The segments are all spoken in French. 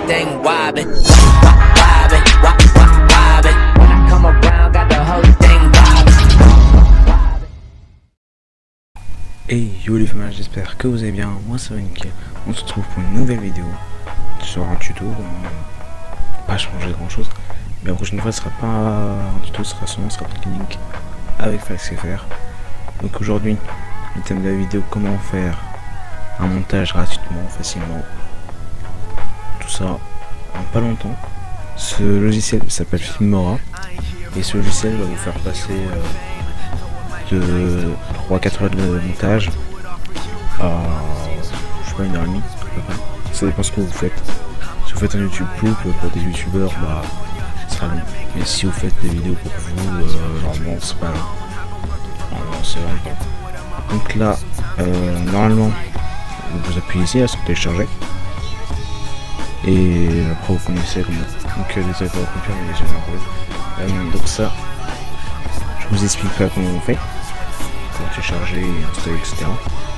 thing wobbling, wobbling, wobbling. When I come around, got the whole thing wobbling. Hey yo les femmes, j'espère que vous allez bien, moi ça va nickel. On se retrouve pour une nouvelle vidéo sur un tuto, pas changer grand chose. Mais la prochaine fois ce sera pas un tuto, ce sera sûrement Link avec FlexFR. Donc aujourd'hui, le thème de la vidéo, comment faire un montage gratuitement, facilement. Tout ça en pas longtemps. Ce logiciel s'appelle Filmora. Et ce logiciel va vous faire passer de 3-4 heures de montage à, je sais pas, 1h30 à peu près. Ça dépend ce que vous faites. Si vous faites un YouTube Poop pour des youtubeurs, bah ça sera long. Mais si vous faites des vidéos pour vous, normalement c'est pas long. Normalement c'est vraiment pas. Donc là, normalement, vous appuyez ici là sur télécharger. Et après vous connaissez comment. Donc désolé pour la coupure, mais j'ai un problème. Donc ça, je vous explique pas comment on fait. Pour télécharger, installer, etc.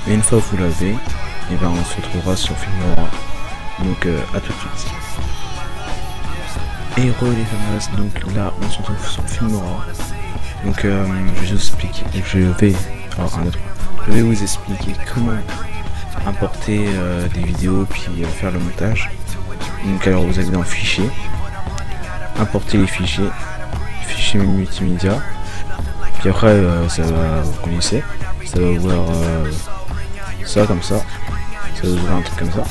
Mais une fois que vous l'avez, et ben on se retrouvera sur Filmora. Donc à tout de suite. Et re les famas, donc là on se retrouve sur Filmora. Donc je vais vous expliquer. Je vais vous expliquer comment importer des vidéos puis faire le montage. Donc alors vous allez dans fichier, importer les fichiers multimédia. Puis après ça va, vous connaissez, ça va ouvrir ça comme ça, ça va ouvrir un truc comme ça.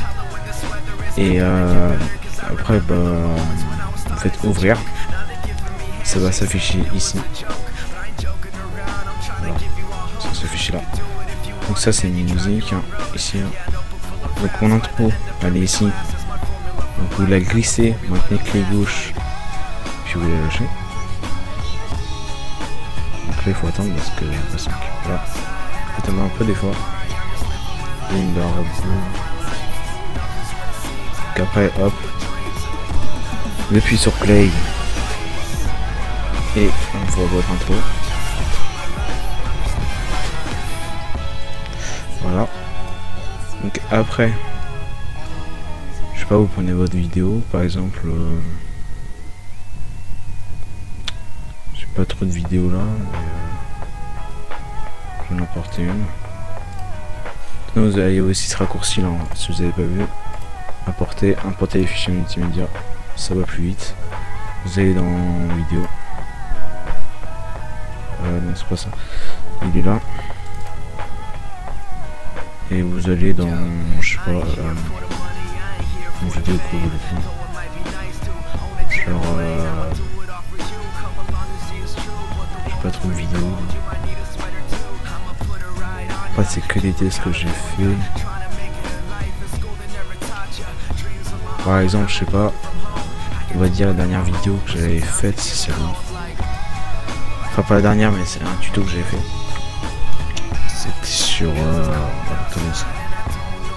Et après bah, vous faites ouvrir, ça va s'afficher ici. Voilà, ça s'affiche là. Donc ça c'est une musique hein, ici. Hein. Donc mon intro elle est ici. Donc vous la glissez, maintenez clé gauche, puis vous la lâchez. Donc là il faut attendre parce que là, faut attendre un peu des fois. Et une barre bleue. Donc après hop, on appuie sur play et on voit votre intro. Voilà. Donc après, je sais pas, vous prenez votre vidéo, par exemple. J'ai pas trop de vidéos là, mais je vais en apporter une. Sinon vous avez aussi ce raccourci là, hein, si vous avez pas vu. Importer les fichiers multimédia, ça va plus vite. Vous allez dans vidéo. Non c'est pas ça. Il est là. Et vous allez dans, je sais pas, une vidéo que vous voulez faire. Genre, j'ai pas trop de vidéos. Après c'est que des tests que j'ai fait. Par exemple, je sais pas, on va dire la dernière vidéo que j'avais faite, c'est celle-là. Enfin pas la dernière, mais c'est un tuto que j'ai fait. C'était sur attendez,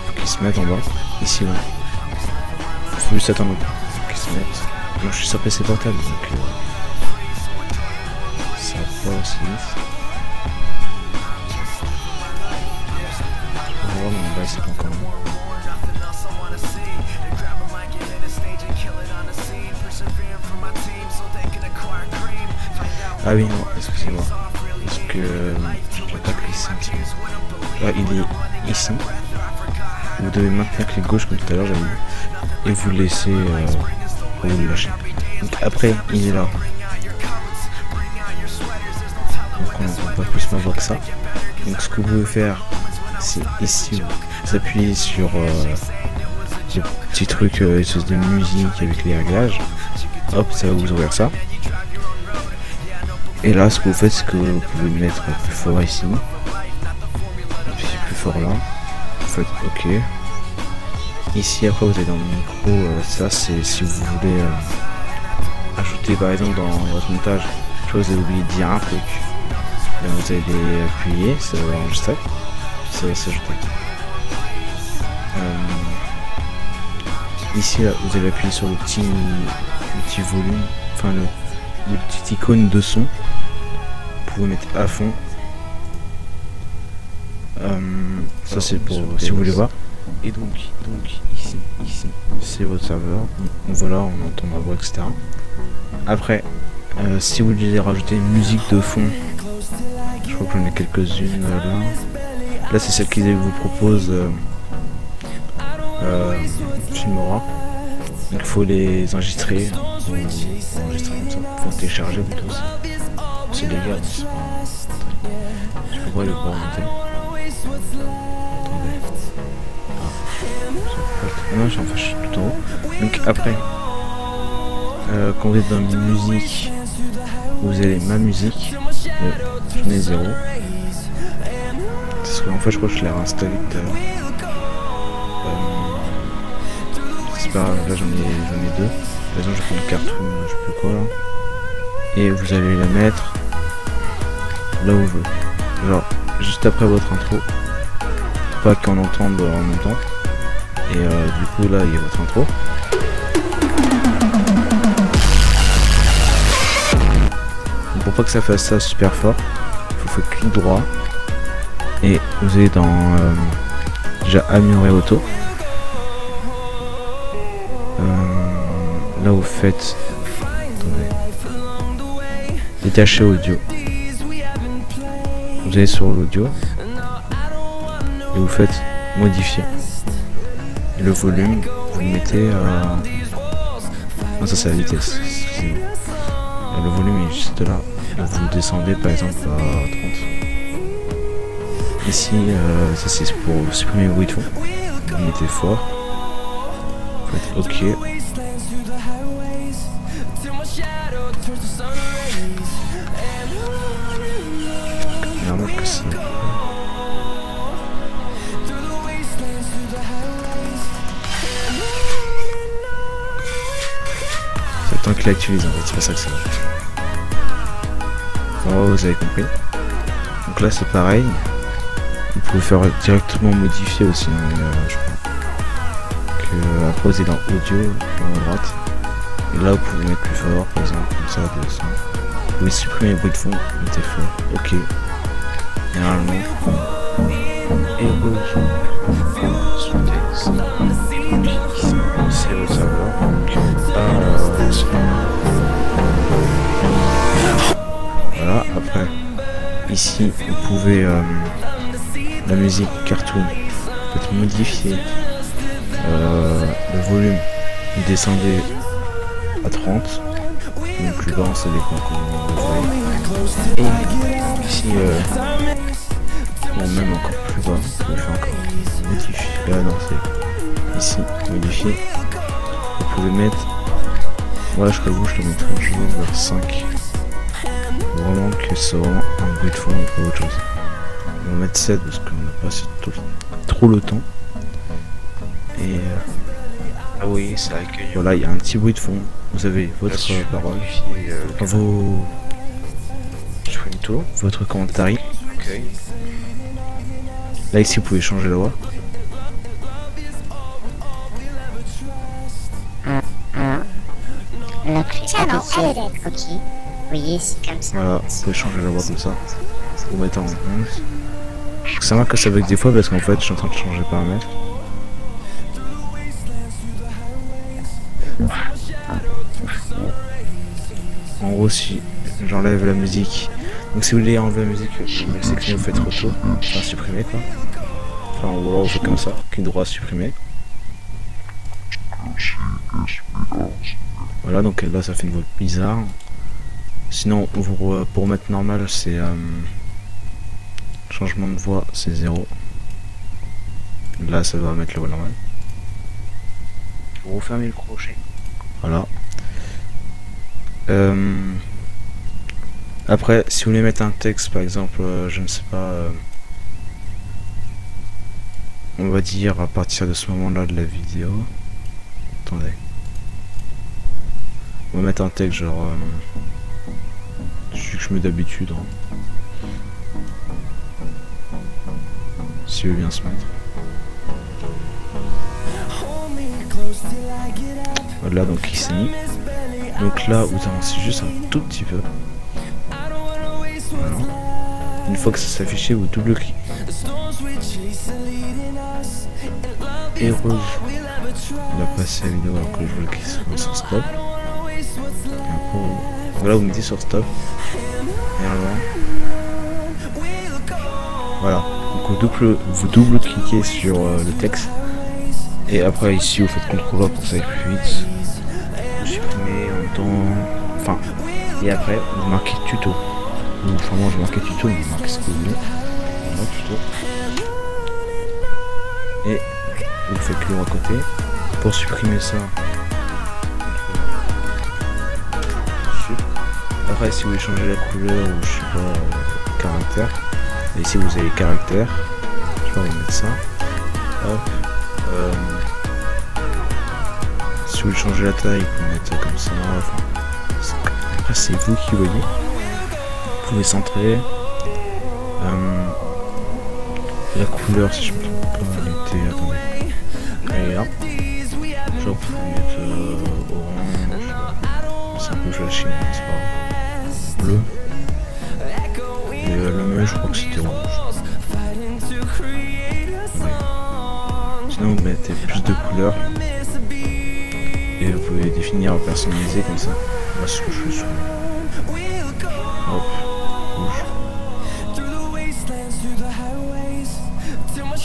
faut qu'ils se mettent en bas, ici là. Faut juste attendre qu'ils se mettent. Moi je suis sur PC portable donc ça va pas aussi vite. Je peux voir mais en bas c'est pas encore bon. Ah oui non, excusez-moi. Parce que je l'ai pas glissé un petit peu. Là il est ici. Vous devez maintenir clic gauche comme tout à l'heure j'avais dit. Et vous le laissez vous le lâchez. Donc après il est là. Donc on ne peut pas plus voir que ça. Donc ce que vous pouvez faire c'est ici vous appuyez sur les petits trucs espèce de musique avec les réglages. Hop, ça va vous ouvrir ça. Et là ce que vous faites c'est que vous pouvez le mettre plus fort ici. Et puis plus fort là. Vous faites OK. Ici après vous allez dans le micro, ça c'est si vous voulez ajouter par exemple dans votre montage, je crois que vous avez oublié de dire un truc. Et vous allez appuyer, ça va enregistrer, puis ça va s'ajouter. Ici là, vous allez appuyer sur le petit volume, enfin le petit icône de son. Vous pouvez mettre à fond. Ça c'est pour si vous voulez voir. Et donc ici, c'est votre serveur. Voilà, on entend ma voix, etc. Après, si vous voulez rajouter une musique de fond, je crois que j'en ai quelques-unes là. Là, c'est celle qu'ils vous proposent Filmora. Donc il faut les enregistrer, ou enregistrer comme ça. Il faut télécharger plutôt. C'est légal, c'est pas... Je peux pas le remonter. Attendez. Ah. Non, enfin, je suis tout en haut. Donc après, quand vous êtes dans musique, vous avez ma musique. J'en ai 0. Parce qu'en fait, je crois que je l'ai réinstallé tout à l'heure. C'est pas grave, là j'en ai 2. Par exemple, je prends le cartoon, je sais plus quoi là. Et vous allez la mettre là où je veux. Genre, juste après votre intro. Pas qu'on entende en même temps. Et du coup, là, il y a votre intro. Donc, pour pas que ça fasse ça super fort, il faut faire clic droit. Et vous allez dans déjà améliorer auto. Là vous faites détacher audio. Vous allez sur l'audio et vous faites modifier. Et le volume, vous le mettez à... Non, ça c'est la vitesse. Le volume est juste là. Vous le descendez par exemple à 30. Ici, ça c'est pour supprimer le bruit de fond. Vous mettez fort. Vous faites OK. Normal que si. C'est le temps qu'il actualise en fait, c'est pas ça que c'est. Oh, vous avez compris. Donc là c'est pareil. Vous pouvez faire directement modifier aussi, hein, je crois. Que après vous êtes dans audio, en à droite. Et là vous pouvez mettre plus fort, par exemple, comme ça, descend. Vous pouvez supprimer les bruits de fond, mettez fort. OK. Généralement. Et c'est le savoir. Voilà, après. Ici, vous pouvez la musique cartoon, peut-être modifier le volume, vous descendez à 30, donc plus bas ça dépend comment vous voyez. Et ici, bon, même encore plus bas, vous pouvez faire encore modifier. Non, c'est ici, modifier. Vous pouvez mettre, voilà, je crois que je le mettrai toujours vers 5. Vraiment que c'est vraiment un bruit de fond et pas autre chose. On va mettre 7 parce qu'on n'a pas assez trop le temps. Et ah oui, ça accueille. Voilà, il y a un petit bruit de fond. Vous avez votre parole, vos votre commentaire. Okay. Là ici vous pouvez changer la voix. La plus habituelle, ok. Oui, c'est comme ça. Voilà, vous pouvez changer la voix comme ça. Vous mettez en 11. Ça marque que ça bug des fois parce qu'en fait je suis en train de changer les paramètres. En gros, si j'enlève la musique, donc si vous voulez enlever la musique, c'est que vous faites retour, enfin supprimer quoi. Enfin ou alors on fait comme ça, clic droit supprimer. Voilà, donc là ça fait une voix bizarre. Sinon pour mettre normal c'est changement de voix c'est 0. Là ça va mettre la voix normale. Vous refermez le crochet. Voilà. Après, si vous voulez mettre un texte, par exemple, je ne sais pas, on va dire à partir de ce moment-là de la vidéo. Attendez. On va mettre un texte genre, celui que je mets d'habitude. Hein. Si vous voulez bien se mettre. Voilà, donc il s'est mis. Donc là, vous avancez juste un tout petit peu. Voilà. Une fois que ça s'affiche, vous double-cliquez. Et rouge. Il a passé la vidéo alors que je voulais qu'il soit sur stop. Voilà, vous mettez sur stop. Et alors, voilà. Donc vous double-cliquez sur le texte. Et après ici vous faites CTRL pour que ça aille plus vite. Vous supprimez en même temps. Enfin. Et après vous marquez tuto. Ou, enfin moi je marquais tuto, mais vous marquez ce que vous voulez. Voilà, tuto. Et vous faites clic à côté. Pour supprimer ça. Après si vous voulez changer la couleur ou je sais pas caractère. Et ici vous avez caractère. Je vais mettre ça. Hop. Si vous voulez changer la taille, vous pouvez mettre comme ça. Enfin, après c'est vous qui voyez. Vous pouvez centrer. La couleur, si je me trompe pas, elle était. Attendez. Elle est là. Genre, vous pouvez mettre orange. C'est un peu flashy, mais c'est pas grave. Bleu. Et le mieux, je crois que c'était rouge. Ouais. Sinon, vous mettez plus de couleurs. Et vous pouvez définir personnaliser comme ça. Moi, ce que je fais souvent. Hop. Rouge.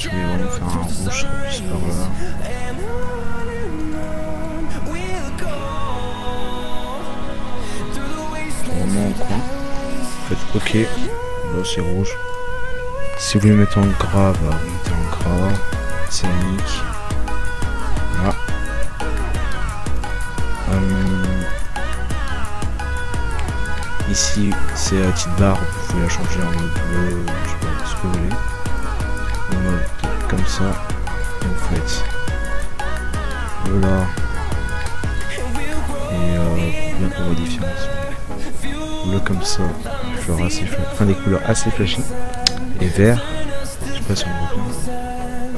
Je vais vraiment faire un rouge plus par là. Vraiment au coin. Faites OK. Là c'est rouge. Si vous voulez mettre en gras, bah, vous mettez en gras. Scénique. Là. Ici c'est la petite barre, vous pouvez la changer en mode bleu, je sais pas ce que vous voulez. En mode comme ça, et vous faites voilà. Et bien pour modifier bleu comme ça, genre assez enfin des couleurs assez flashy. Et vert, je sais pas si on voit bien.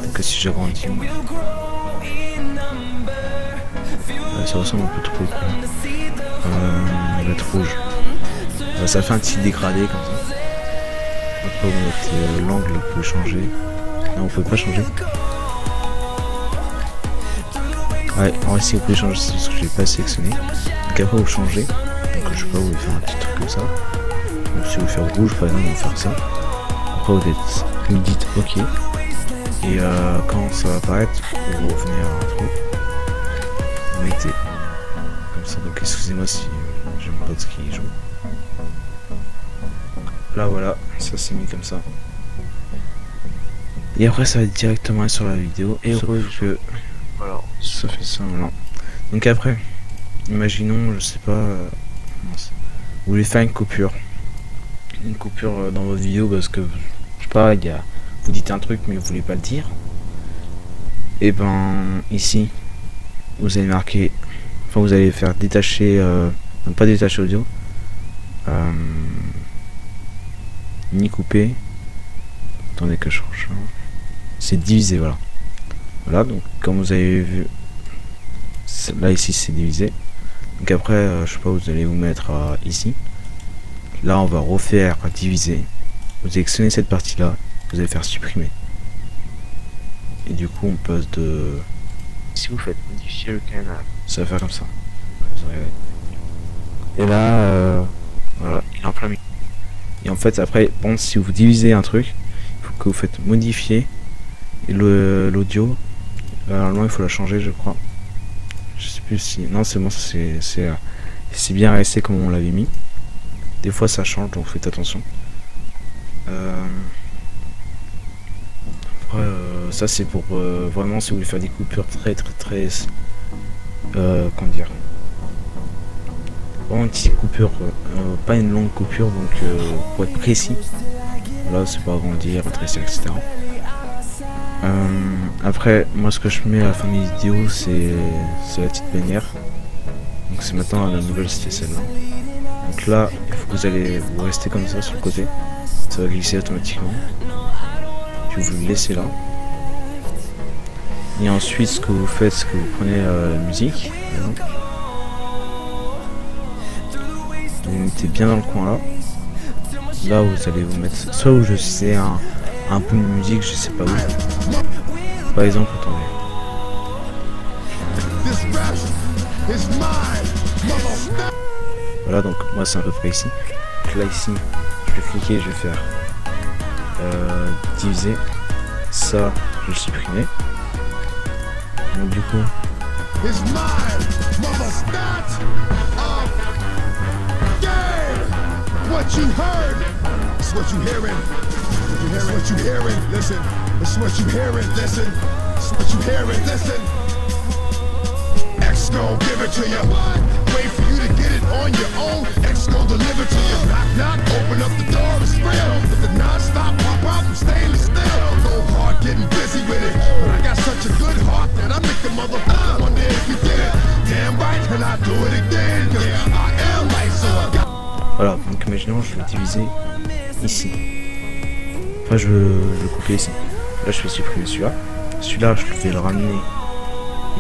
Donc si j'agrandis, ça ressemble un peu trop on va mettre rouge. Ça fait un petit dégradé comme ça. Après vous mettez l'angle, vous pouvez changer. Non, vous pouvez pas changer. Ouais, en vrai si vous pouvez changer, c'est ce que j'ai pas sélectionné. Donc après vous changez. Donc je sais pas, vous voulez faire un petit truc comme ça. Donc si vous voulez faire rouge par exemple, vous faire ça. Après vous dites OK. Et quand ça va apparaître, vous revenez à un truc. Vous mettez comme ça. Donc excusez-moi si j'ai mon pote qui joue. Là voilà, ça s'est mis comme ça. Et après ça va directement sur la vidéo. Et que voilà, ça fait ça là. Donc après, imaginons, je sais pas, vous voulez faire une coupure dans votre vidéo parce que je sais pas, vous dites un truc mais vous voulez pas le dire. Et ben ici, vous allez marquer, enfin vous allez faire détacher, non pas détacher audio. Ni couper. Attendez que je change. C'est divisé, voilà. Voilà, donc comme vous avez vu, là ici c'est divisé. Donc après, je sais pas, vous allez vous mettre ici. Là on va refaire diviser. Vous sélectionnez cette partie là, vous allez faire supprimer. Et du coup on passe de... Si vous faites modifier le canal, ça va faire comme ça. Et là, voilà, il est en plein milieu. Et en fait après, bon, si vous divisez un truc, il faut que vous faites modifier. Et l'audio, normalement il faut la changer je crois. Je sais plus si... Non c'est bon, c'est bien resté comme on l'avait mis. Des fois ça change donc faites attention. Après ça c'est pour vraiment si vous voulez faire des coupures très comment dire, vraiment une petite coupure, pas une longue coupure, donc pour être précis. Là c'est pas agrandir, rétrécir, etc. Après moi ce que je mets à la fin des vidéos c'est la petite bannière. Donc c'est maintenant la nouvelle, c'était celle-là. Donc là il faut que vous restez comme ça sur le côté, ça va glisser automatiquement. Puis vous le laissez là. Et ensuite ce que vous faites, c'est que vous prenez la musique, vous mettez bien dans le coin là. Là vous allez vous mettre, soit vous choisissez un un peu de musique, je sais pas où. Par exemple, attendez. Voilà, donc moi c'est à peu près ici. Donc là ici, je vais cliquer, je vais faire diviser. Ça, je vais le supprimer. Donc du coup, what you heard, it's what you hearing. It's what you hearing. Listen, it's what you hearing. Listen, it's what you hearing. Listen. X gon' give it to you. Wait for you to get it on your own. X gon' deliver to you. Knock, knock, open up the door, it's real. With the non-stop pop out from stainless steel. Go hard getting busy with it. But I got such a good heart that I make the motherfucker wonder if you did it. Damn right, and I do it again. Cause I am like so I got. voilà, donc imaginons je vais diviser ici. Enfin je veux le couper ici. Là je vais supprimer celui-là. Celui-là je vais le ramener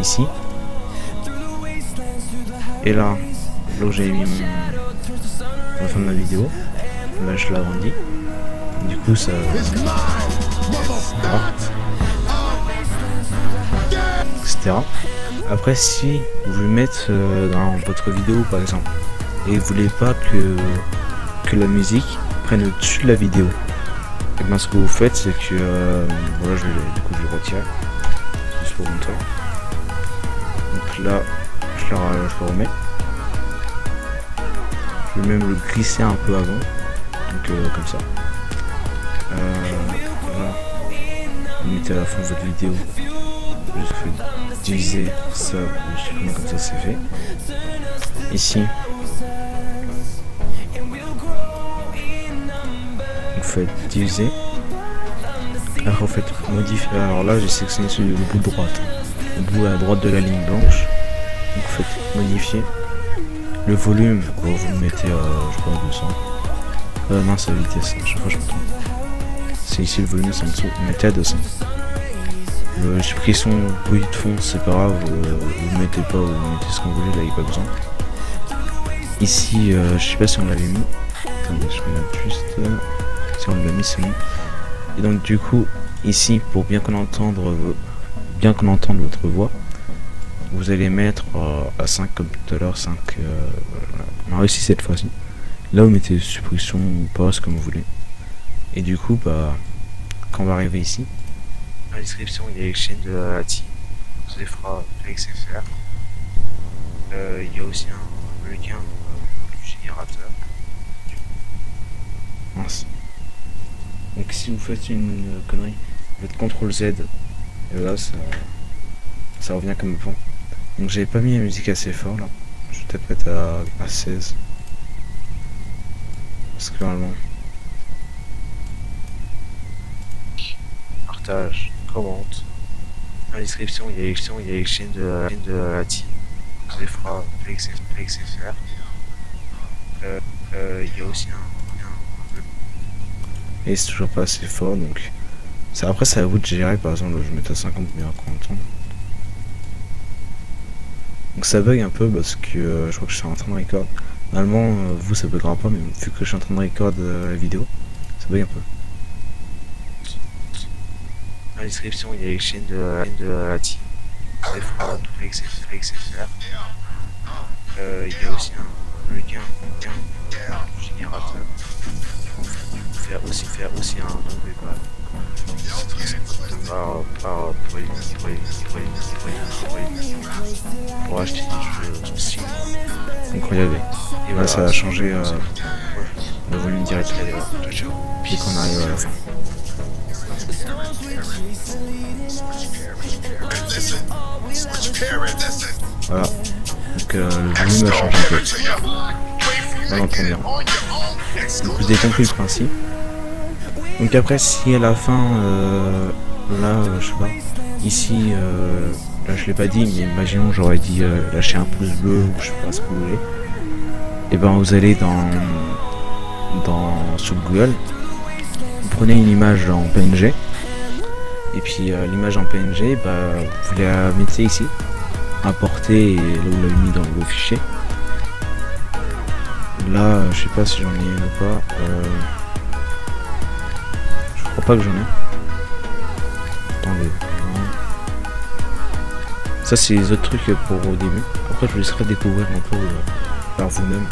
ici. Et là où j'avais mis la fin de ma vidéo, là je l'agrandis. Du coup ça... Voilà. Etc. Après si vous voulez mettre dans votre vidéo par exemple, et vous voulez pas que la musique prenne le dessus de la vidéo, et bien ce que vous faites c'est que voilà, je le retire juste pour vous montrer. Donc là je le remets, je vais même le glisser un peu avant, donc comme ça. Voilà, vous mettez à la fin de votre vidéo, je fais diviser ça, je supprime comme ça, c'est fait. Ici vous faites diviser, alors vous faites modifier. Alors là j'ai sélectionné celui au bout de droite, au bout à droite de la ligne blanche. Donc vous faites modifier le volume, bon, vous le mettez à je sais pas 200. Non, c'est la vitesse, à chaque fois je me trompe. C'est ici le volume, c'est en dessous, vous mettez à 200. J'ai pris son bruit de fond, c'est pas grave, vous le mettez pas, vous mettez ce qu'on voulait, là il n'y a pas besoin. Ici je sais pas si on l'avait mis, attendez je regarde juste. Si on l'a mis c'est bon. Et donc du coup ici pour bien qu'on entende votre voix, vous allez mettre à 5 comme tout à l'heure, 5 on a réussi cette fois-ci. Là vous mettez suppression ou pause comme vous voulez. Et du coup bah quand on va arriver ici, dans la description il y a les chaînes de la TI, vous fera XFR. Il y a aussi un lien du générateur. Mince. Donc si vous faites une connerie, vous faites CTRL Z, et là ça revient comme avant. Donc j'avais pas mis la musique assez fort là, je vais peut-être mettre à 16. Parce que normalement... Partage, commente. Dans la description il y a les chaînes de la TI, vous fera XFR. Il y a aussi un et c'est toujours pas assez fort, donc après c'est à vous de gérer. Par exemple je mets à 50 mais à combien de temps. Donc ça bug un peu parce que je crois que je suis en train de record. Normalement vous ça buggera pas, mais vu que je suis en train de record la vidéo, ça bug un peu. Dans la description il y a les chaînes de la TI, XFR. Il y a aussi un lien du générateur. Faire aussi un nombre pour acheter des jeux aussi. Donc regardez, et là ça a changé le volume direct puis qu'on arrive à la fin. Voilà, donc le volume a changé un peu, on l'entend bien. Donc vous avez compris le principe. Donc après si à la fin là je sais pas, ici là je l'ai pas dit, mais imaginons j'aurais dit lâcher un pouce bleu ou je sais pas ce que vous voulez, et ben vous allez sur Google, vous prenez une image en PNG, et puis l'image en PNG bah vous la mettez ici, importer, et là vous l'avez mis dans le fichier. Là je sais pas si j'en ai une ou pas, je crois pas que j'en ai. attendez. Ça c'est les autres trucs pour au début. Après je vous laisserai découvrir un peu par vous-même.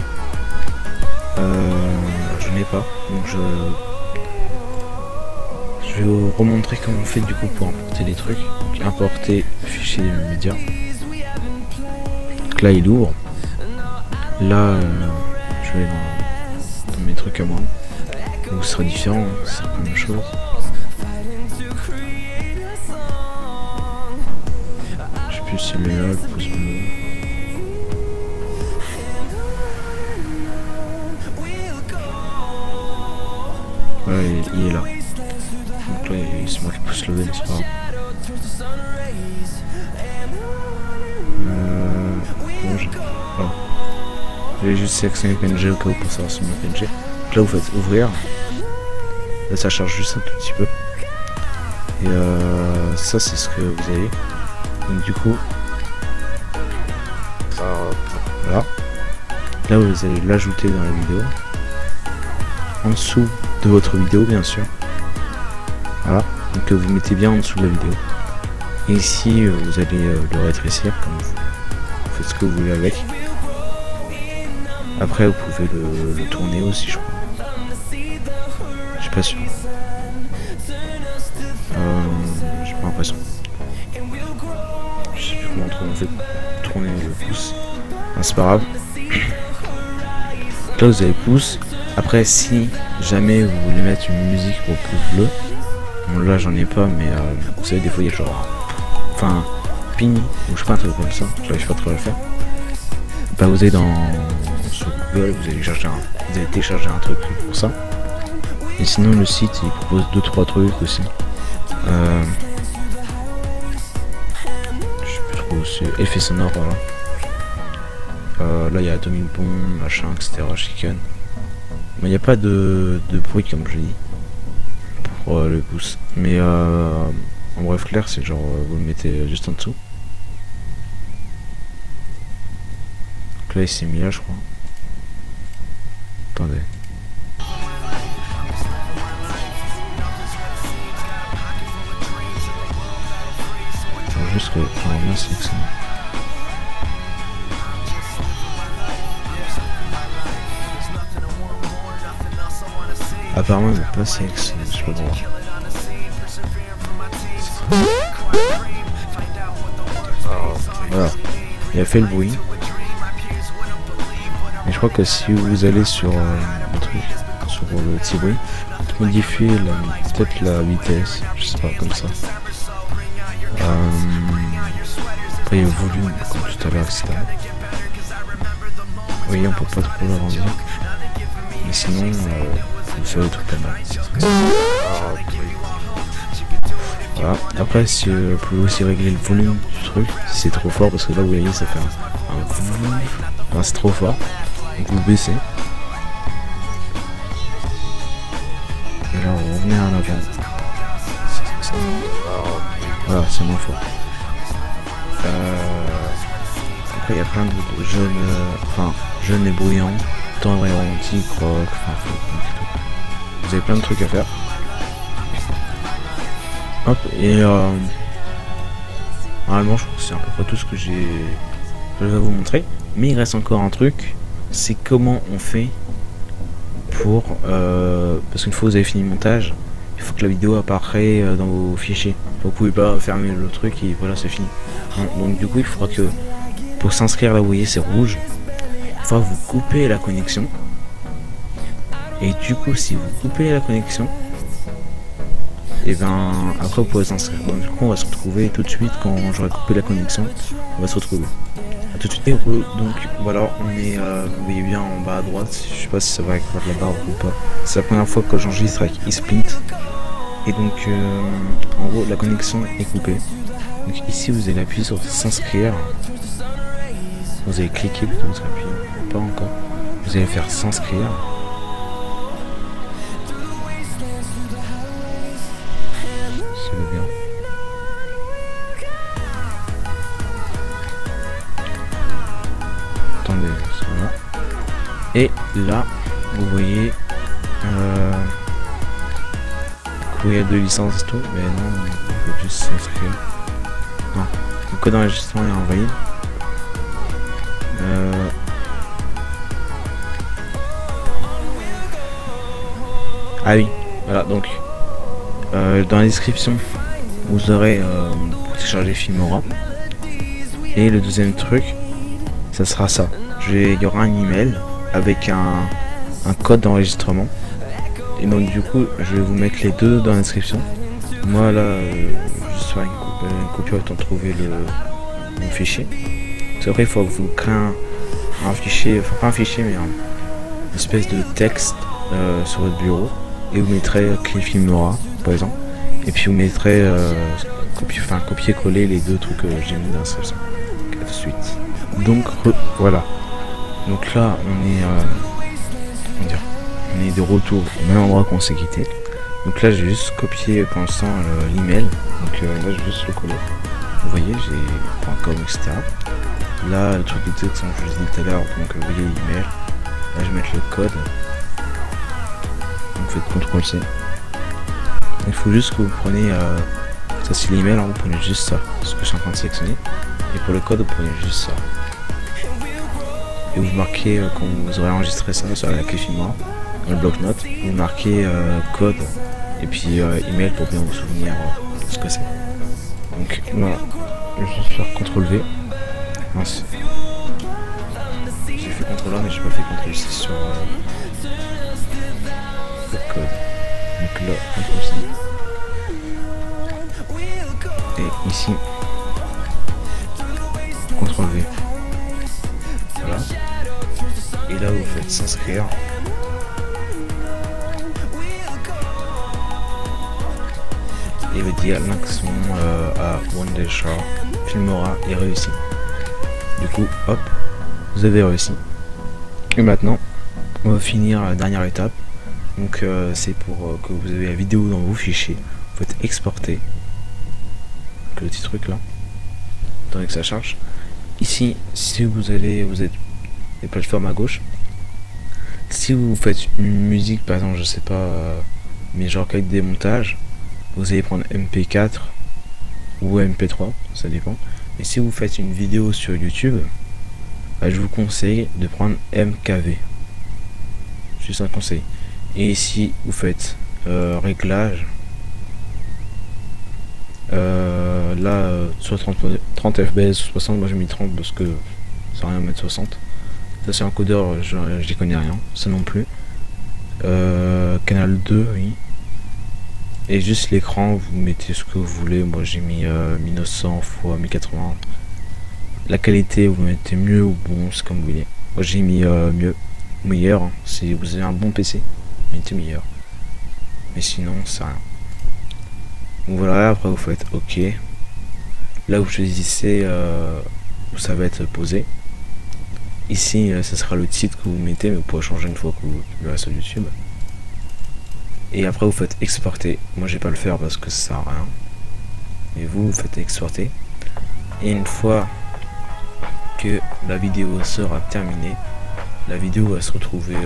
Je n'ai pas, donc je vais vous remontrer comment on fait du coup pour importer les trucs. Donc importer fichier média. Donc là il ouvre. Là je vais dans mes trucs à moi. Donc ce sera différent, ce sera pas la même chose. Je sais plus si le là, le pouce bleu. Voilà, il est là. Donc là, c'est moi qui pousse le level, c'est pas grave. Bon, j'ai juste sélectionné PNG au cas où pour savoir si c'est mon PNG. Donc là, vous faites ouvrir. Là, ça charge juste un tout petit peu. Et ça, c'est ce que vous avez. Donc du coup, voilà. Là, vous allez l'ajouter dans la vidéo. En dessous de votre vidéo, bien sûr. Voilà. Donc vous mettez bien en dessous de la vidéo. Et ici, vous allez le rétrécir comme vous faites ce que vous voulez avec. Après, vous pouvez le tourner aussi, je crois. Je suis pas sûr. J'ai pas l'impression. Je sais plus comment on fait tourner le pouce. Ah, c'est pas grave. Là, vous avez pouce. Après, si jamais vous voulez mettre une musique au pouce bleu, bon, là j'en ai pas, mais vous savez, des fois il y a genre, enfin, ping ou je sais pas, un truc comme ça, j'arrive pas trop à le faire. Bah, vous allez sur Google, vous allez télécharger un truc pour ça. Et sinon, le site il propose 2-3 trucs aussi. Je sais plus trop, c'est effet sonore, voilà. Là il y a Atomic Bomb, machin, etc. Chicken. Mais il n'y a pas de bruit comme je dis pour le pouce. Mais en bref clair, c'est genre vous le mettez juste en dessous. Donc là il s'est mis là, je crois. Attendez. Alors juste que normalement c'est que ça. Apparemment il n'a pas sexe, je sais pas droit. Voilà, il a fait le bruit. Mais je crois que si vous allez sur le truc, sur le petit bruit, modifier peut-être la vitesse, je sais pas, comme ça. Après il y a le volume comme tout à l'heure, etc. Vous voyez, on peut pas trop l'agrandir. Mais sinon, vous savez le truc pas mal. Voilà. Après, si vous pouvez aussi régler le volume du truc, si c'est trop fort, parce que là vous voyez ça fait un enfin, c'est trop fort. Donc vous baissez. Et là vous revenez à l'avant. Voilà, c'est moins fort. Après il y a plein de jeunes et bruyants, tendre et ralenti, croc, enfin vous avez plein de trucs à faire. Hop, et normalement je crois que c'est à peu près tout ce que je vais vous montrer. Mais il reste encore un truc, c'est comment on fait pour parce qu'une fois que vous avez fini le montage, il faut que la vidéo apparaisse dans vos fichiers. Vous pouvez pas fermer le truc et voilà, c'est fini. Donc du coup il faudra que pour s'inscrire là, vous voyez c'est rouge, il faudra vous couper la connexion. Et du coup si vous coupez la connexion, et ben après vous pouvez s'inscrire. Donc du coup on va se retrouver tout de suite quand j'aurai coupé la connexion. On va se retrouver. A tout de suite. Donc voilà, on est vous voyez bien en bas à droite. Je sais pas si ça va avec la barre ou pas. C'est la première fois que j'enregistre avec eSplint. Et donc en gros la connexion est coupée. Donc ici vous allez appuyer sur s'inscrire. Vous allez cliquer plutôt votre appui. Pas encore. Vous allez faire s'inscrire. Bien. Attendez, voilà. Et là, vous voyez il y a 2 licences et tout, mais non, faut juste s'inscrire. Non, le code d'enregistrement est envoyé. Ah oui, voilà, donc dans la description vous aurez pour télécharger Filmora. Et le deuxième truc, ça sera ça. Il y aura un email avec un code d'enregistrement. Et donc du coup, je vais vous mettre les deux dans la description. Moi là, je ferai une copie autant trouver mon fichier. Parce qu'après, il faut que vous créez un fichier, enfin pas un fichier, mais une espèce de texte sur votre bureau. Et vous mettrez clé Filmora, par exemple. Et puis vous mettrez copier-coller les deux trucs que j'ai mis dans la description. Tout de suite. Donc voilà. Donc là, on est de retour au même endroit qu'on s'est quitté. Donc là, j'ai juste copié pour l'instant l'email. Donc là, je vais juste le coller. Vous voyez, j'ai .com, etc. Là, le truc de texte, comme je vous ai dit tout à l'heure, donc vous voyez l'email. Là, je vais mettre le code. Donc faites CTRL-C. Il faut juste que vous preniez ça, c'est l'email, vous prenez juste ça, ce que je suis en train de sélectionner. Et pour le code, vous prenez juste ça. Et vous marquez quand vous aurez enregistré ça sur la clé Filmora, dans le bloc-notes, vous marquez code et puis email pour bien vous souvenir de ce que c'est. Donc voilà, je vais juste faire CTRL-V. Mince. J'ai fait CTRL-A mais j'ai pas fait CTRL-C sur le code. Donc là, CTRL-C. Et ici, CTRL-V. Voilà. Et là, vous faites s'inscrire. Et vous dire l'action à Wondershare Filmora est réussi. Du coup, hop, vous avez réussi. Et maintenant, on va finir la dernière étape. Donc, c'est pour que vous avez la vidéo dans vos fichiers. Vous faites exporter. Donc, le petit truc là. Attendez que ça charge. Ici, si vous êtes les plateformes à gauche. Si vous faites une musique, par exemple, je sais pas, mais genre avec des montages, vous allez prendre MP4 ou MP3, ça dépend. Et si vous faites une vidéo sur YouTube, bah, je vous conseille de prendre MKV. Juste un conseil. Et ici, vous faites réglage. Là, soit 30 fps, 60, moi j'ai mis 30 parce que ça sert à rien de mettre 60. Ça c'est un codeur, j'y connais rien, ça non plus. Canal 2, oui. Et juste l'écran, vous mettez ce que vous voulez. Moi j'ai mis 1900 x 1080. La qualité, vous mettez mieux ou bon, c'est comme vous voulez. Moi j'ai mis mieux, meilleur. Hein. Si vous avez un bon PC, mettez meilleur. Mais sinon, c'est rien. Donc voilà, après vous faites OK. Là vous choisissez où ça va être posé. Ici, ce sera le titre que vous mettez, mais vous pourrez changer une fois que vous verrez sur YouTube. Et après vous faites exporter. Moi je vais pas le faire parce que ça sert à rien. Mais vous faites exporter. Et une fois que la vidéo sera terminée, la vidéo va se retrouver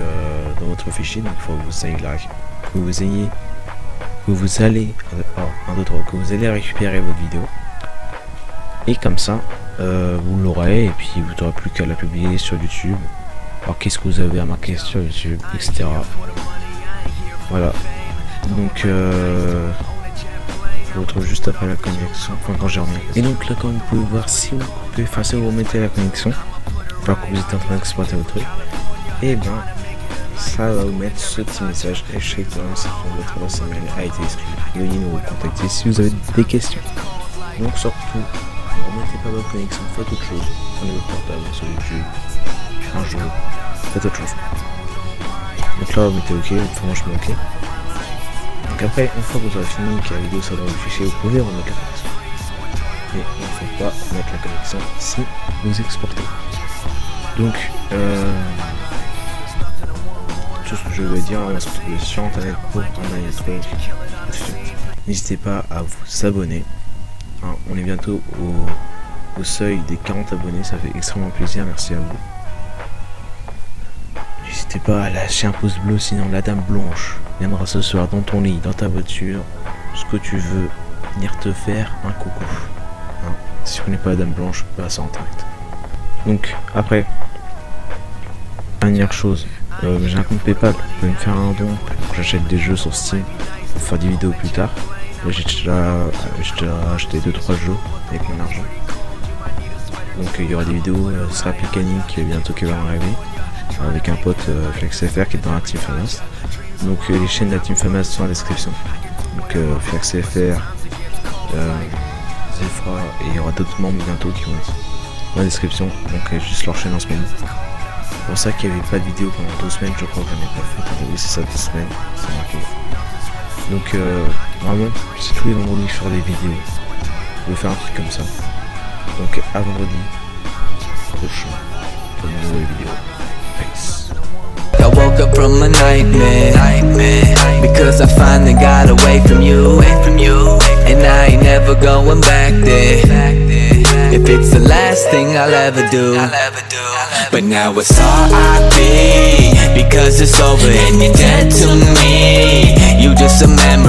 dans votre fichier. Donc il faut que vous ayez là, que vous allez récupérer votre vidéo. Et comme ça, vous l'aurez et puis vous n'aurez plus qu'à la publier sur YouTube. Alors qu'est-ce que vous avez à marquer sur YouTube, etc. Voilà. Donc je vous retrouve juste après la connexion, enfin quand j'ai remis. Et donc là, comme vous pouvez voir, si vous pouvez effacer ou remettez la connexion, alors que vous êtes en train d'exploiter votre truc, et ben ça va vous mettre ce petit message: échec de l'inscription de votre adresse email a été inscrit. Veuillez nous contacter si vous avez des questions. Donc surtout, ne remettez pas votre connexion, faites autre chose. Prenez votre portable sur YouTube, un jeu, faites autre chose. Donc là vous mettez OK, enfin moi je mets OK. Donc après, une fois que vous aurez fini, que la vidéo sera dans le fichier, vous pouvez remettre la connexion. Mais il ne faut pas remettre la connexion si vous exportez. Donc tout ce que je veux dire, on va se retrouver sur internet pour un dernier truc. N'hésitez pas à vous abonner. Hein, on est bientôt au seuil des 40 abonnés, ça fait extrêmement plaisir, merci à vous. N'hésitez pas à lâcher un pouce bleu, sinon la dame blanche viendra ce soir dans ton lit, dans ta voiture, ce que tu veux, venir te faire un coucou. Hein, si tu connais pas la Dame Blanche, passe en direct. Donc après, dernière chose, j'ai un compte PayPal, vous pouvez me faire un don pour que j'achète des jeux sur Steam, pour faire des vidéos plus tard. J'ai déjà acheté 2-3 jeux avec mon argent. Donc il y aura des vidéos sur Rap Mécanique bientôt qui vont arriver, avec un pote FlexFR qui est dans la Team Famas. Donc les chaînes de la Team Famas sont dans la description. Donc FlexFR, Zefra, et il y aura d'autres membres bientôt qui vont être dans la description. Donc juste leur chaîne en ce moment. C'est pour ça qu'il n'y avait pas de vidéo pendant 2 semaines, je crois que j'en ai pas fait. Oui, c'est ça, 2 semaines, c'est marqué. Donc normalement, c'est tous les vendredis que je ferai des vidéos. Je vais faire un truc comme ça. Donc à vendredi prochain pour une nouvelle vidéo. Peace. I woke up from a nightmare because I finally got away from you, and I ain't never going back there. If it's the last thing I'll ever do, but now it's R.I.P. because it's over and you're dead to me. You just a memory.